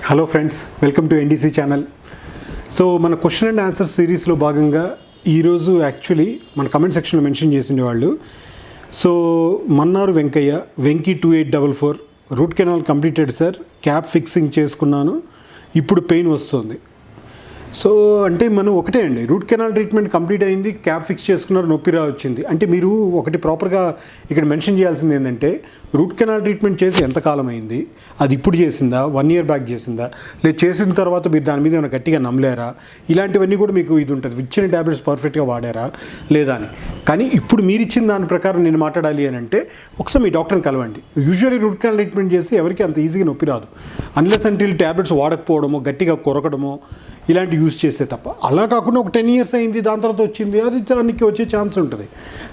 Hello friends, welcome to NDC channel. So మన question and answer సిరీస్లో భాగంగా ఈరోజు యాక్చువల్లీ మన కమెంట్ సెక్షన్లో మెన్షన్ చేసిండే వాళ్ళు. So Mannaru Venkaiah, Venky 2844 root canal completed sir, cap fixing చేసుకున్నాను, ఇప్పుడు పెయిన్ వస్తుంది. సో అంటే మనం ఒకటే అండి, రూట్ కెనాల్ ట్రీట్మెంట్ కంప్లీట్ అయింది, క్యాప్ ఫిక్స్ చేసుకున్నారు, నొప్పి వచ్చింది అంటే మీరు ఒకటి ప్రాపర్గా ఇక్కడ మెన్షన్ చేయాల్సింది ఏంటంటే రూట్ కెనాల్ ట్రీట్మెంట్ చేసి ఎంతకాలం అయింది, అది ఇప్పుడు చేసిందా, 1 year బ్యాక్ చేసిందా, లేదు చేసిన తర్వాత మీరు దాని మీద ఏమైనా గట్టిగా నమ్మలేరా, ఇలాంటివన్నీ కూడా మీకు ఇది ఉంటుంది. ఇచ్చిన ట్యాబ్లెట్స్ పర్ఫెక్ట్గా వాడారా లేదా అని. కానీ ఇప్పుడు మీరు ఇచ్చిన దాని ప్రకారం నేను మాట్లాడాలి అని అంటే ఒకసారి మీ డాక్టర్ని కలవండి. యూజువల్లీ రూట్ కెనాల్ ట్రీట్మెంట్ చేస్తే ఎవరికి అంత ఈజీగా నొప్పి రాదు, అన్లెస్ అంటిల్ ట్యాబ్లెట్స్ వాడకపోవడమో, గట్టిగా కొరకడమో ఇలాంటి యూజ్ చేస్తే తప్ప. అలా కాకుండా ఒక 10 years అయింది, దాని తర్వాత వచ్చింది, అది దానికి వచ్చే ఛాన్స్ ఉంటుంది.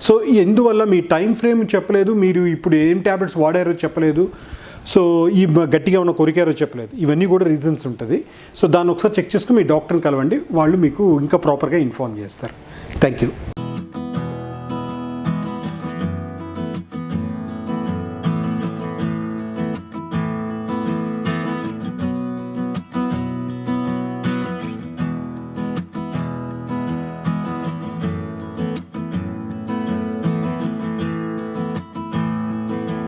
సో ఎందువల్ల మీ టైం ఫ్రేమ్ చెప్పలేదు, మీరు ఇప్పుడు ఏం ట్యాబ్లెట్స్ వాడారో చెప్పలేదు, సో ఈ గట్టిగా ఉన్న కొరికారో చెప్పలేదు, ఇవన్నీ కూడా రీజన్స్ ఉంటుంది. సో దాన్ని ఒకసారి చెక్ చేసుకుని మీ డాక్టర్ని కలవండి, వాళ్ళు మీకు ఇంకా ప్రాపర్గా ఇన్ఫార్మ్ చేస్తారు. Thank you.